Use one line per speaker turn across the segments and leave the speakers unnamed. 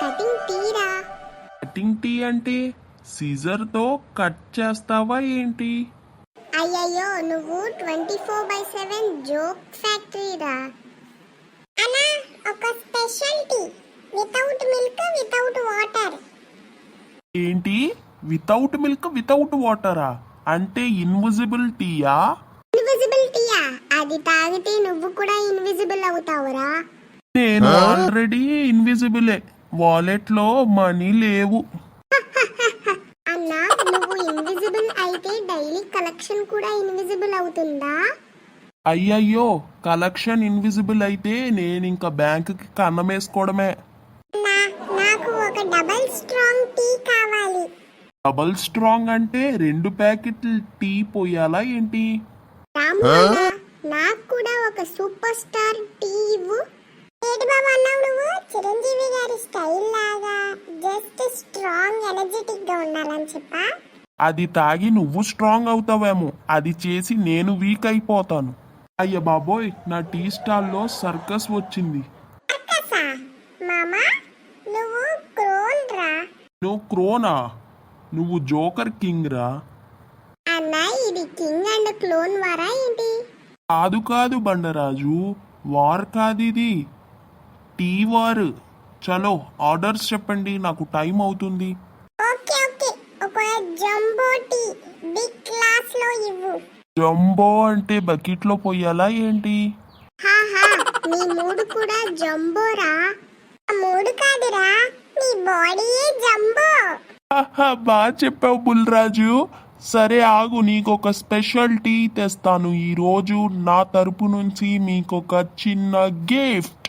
Cutting టీరా.
Cutting tea అంటే scissor తో కట్ చేస్తావా ఏంటి?
అయ్యయ్యో నువ్వు 24/7 జోక్ ఫ్యాక్టరీరా. అలా ఒక special tea without milk without water.
ఏంటి వితౌట్ మిల్క్ వితౌట్ వాటరా? అంటే ఇన్విజిబుల్ టీయా?
ఇన్విజిబుల్ టీయా? అది తాగితే నువ్వు కూడా ఇన్విజిబుల్ అవుతావురా.
నేను ఆల్రెడీ ఇన్విజిబులే, వాలెట్ లో మనీ లేవు.
అన్నా నువ్వు ఇన్విజిబుల్ అయితే డైలీ కలెక్షన్ కూడా ఇన్విజిబుల్ అవుతుందా?
అయ్యయ్యో కలెక్షన్ ఇన్విజిబుల్ అయితే నేను ఇంకా బ్యాంకుకి కన్నం వేసుకోవడమే.
నాకు ఒక డబల్ స్ట్రాంగ్ టీ కావాలి.
డబల్ స్ట్రాంగ్ అంటే 2 ప్యాకెట్లు టీ పోయాలా ఏంటి?
రాము అన్నా, నాకు కూడా ఒక సూపర్ స్టార్ టీ ఇవ్వు. ఏంటి బాబు అన్నావు నువ్వు? చిరంజీవి గారి స్టైల్ లాగా జస్ట్ స్ట్రాంగ్ ఎనర్జెటిక్ గా ఉండాలని చెప్పా.
అది తాగి నువ్వు స్ట్రాంగ్ అవుతావేమో, అది చేసి నేను వీక్ అయిపోతాను. అయ్య బాబోయ్, నా టీ స్టాల్లో సర్కస్ వచ్చింది.
అక్కసా మామా నువ్వు క్రోన్ రా.
నువ్వు క్రోనా? నువ్వు జోకర్ కింగ్ రా.
అన్నా ఇది కింగ్ అండ్ క్లోన్ వారా ఏంటి?
కాదు కాదు బండరాజు, వార్ కాదు ఇది, టీ వార్. చలో ఆర్డర్స్ చెప్పండి, నాకు టైం అవుతుంది.
ఓకే ఓకే, ఒక జంబో టీ బిగ్ గ్లాస్ లో ఇవ్వు.
జంబో అంటే బకెట్ లో పోయాలా ఏంటి?
హాహా నీ మూడు కూడా జంబోరా. మూడు కాదురా, నీ బాడీయే జంబో.
బాగా చెప్పావు బుల్రాజు. సరే ఆగు, నీకొక స్పెషల్ టీ తెస్తాను ఈరోజు. నా తరపు నుంచి మీకొక చిన్న గిఫ్ట్.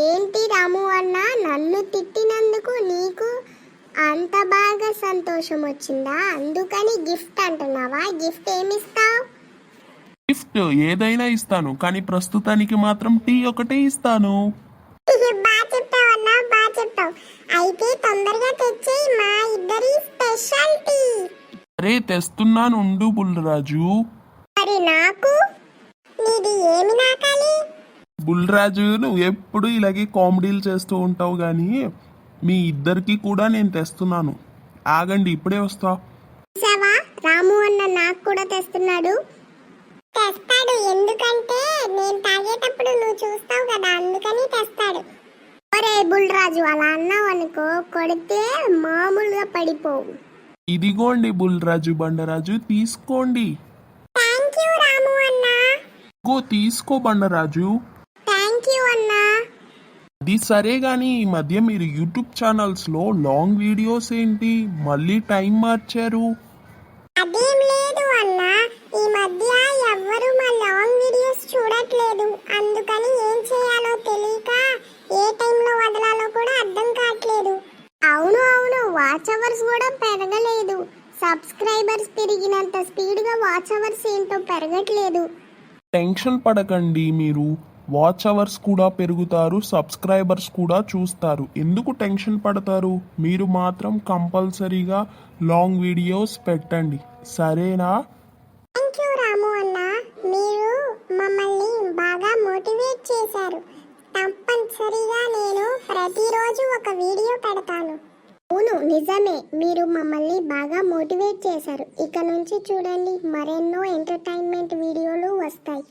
ఏంటి రాము అన్న, నన్ను తిట్టినందుకు నీకు అంత బాగా సంతోషం వచ్చిందా? అందుకని గిఫ్ట్ అంటున్నావా? గిఫ్ట్ ఏమిస్తావు?
గిఫ్ట్ ఏదైనా ఇస్తాను, కానీ ప్రస్తుతానికి మాత్రం టీ ఒకటే ఇస్తాను.
బాగా చెప్పావు అన్నా, బాగా చెప్పావు. అయితే తొందరగా తెచ్చేయి మా ఇద్దరి స్పెషల్ టీ.
అరే తెస్తున్నాను ఉండు బుల్రాజు.
మరి నాకు నీది ఏమి నాకాలి?
బుల్రాజు నువ్వు ఎప్పుడు ఇలాగే కామెడీలు చేస్తూ ఉంటావు, కానీ మీ ఇద్దరికి కూడా నేను తెస్తున్నాను. ఆగండి, ఇప్పుడే వస్తా.
చూసావా, రాము అన్న నాకు కూడా తెస్తున్నాడు. తెస్తాడు, ఎందుకంటే నేను తాగేటప్పుడు నువ్వు చూస్తావు కదా, అందుకని తెస్తాడు. ఒరే బుల్రాజు, అలా అన్నావు అనుకో, కొడితే మామూలుగా పడిపోవు.
ఇదిగోండి బుల్రాజు బండరాజు, తీసుకోండి.
థ్యాంక్ యూ రాము అన్న.
తీసుకో బండరాజు.
థ్యాంక్ యూ అన్నా.
అది సరే గాని ఈ మధ్య మీరు యూట్యూబ్ ఛానల్స్ లో లాంగ్ వీడియోస్ ఏంటి మళ్ళీ టైం మార్చారు?
అదేం లేదు అన్న, ఈ మధ్య ఎవ్వరు మా లాంగ్ వీడియోస్ చూడట్లేదు. అందుకని ఏం చేయాలో తెలియక ఏ టైంలో వదలాలో కూడా అర్థం కావట్లేదు. అవును అవును, వాచ్ అవర్స్ కూడా పెరగలేదు. సబ్స్క్రైబర్స్ పెరిగినంత స్పీడ్గా వాచ్ అవర్స్ ఏంటో పెరగట్లేదు.
టెన్షన్ పడకండి, మీరు వాచ్ అవర్స్ కూడా పెరుగుతారు, సబ్స్క్రైబర్స్ కూడా చూస్తారు. ఎందుకు టెన్షన్ పడతారు? మీరు మాత్రం కంపల్సరీగా లాంగ్ వీడియోస్ పెట్టండి, సరేనా?
థ్యాంక్ యూ రాము అన్న, మీరు మమ్మల్ని బాగా మోటివేట్ చేశారు. తప్పనిసరిగా నేను ప్రతిరోజు ఒక వీడియో పెడతాను. అవును నిజమే, మీరు మమ్మల్ని బాగా మోటివేట్ చేశారు. ఇక నుంచి చూడండి, మరెన్నో ఎంటర్టైన్మెంట్ వీడియోలు వస్తాయి.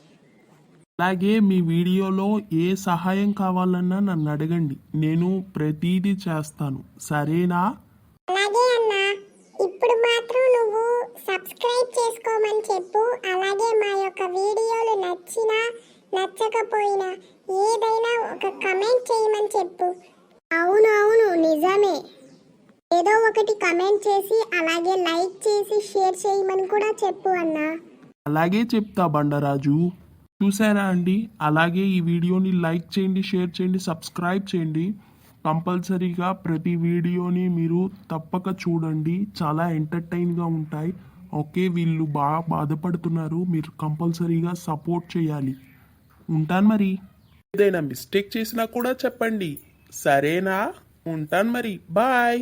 అలాగే మీ వీడియోలో ఏ సహాయం కావాలన్నా నన్ను అడగండి, నేను ప్రతిదీ చేస్తాను, సరేనా?
అలాగే అన్న, ఇప్పుడు మాత్రం నువ్వు సబ్స్క్రైబ్ చేసుకోమని చెప్పు. అలాగే మా యొక్క వీడియోలు నచ్చినా నచ్చకపోయినా ఏదైనా ఒక కమెంట్ చేయమని చెప్పు. అవును అవును నిజమే, ఏదో ఒకటి కమెంట్ చేసి అలాగే లైక్ చేసి షేర్ చేయమని కూడా చెప్పు అన్నా.
అలాగే చెప్తా బండరాజు. చూసారా అండి, అలాగే ఈ వీడియోని లైక్ చేయండి, షేర్ చేయండి, సబ్స్క్రైబ్ చేయండి. కంపల్సరీగా ప్రతి వీడియోని మీరు తప్పక చూడండి, చాలా ఎంటర్టైన్గా ఉంటాయి. ఓకే, వీళ్ళు బాగా బాధపడుతున్నారు, మీరు కంపల్సరీగా సపోర్ట్ చేయాలి. ఉంటాను మరి. ఏదైనా మిస్టేక్ చేసినా కూడా చెప్పండి, సరేనా? ఉంటాను మరి, బాయ్.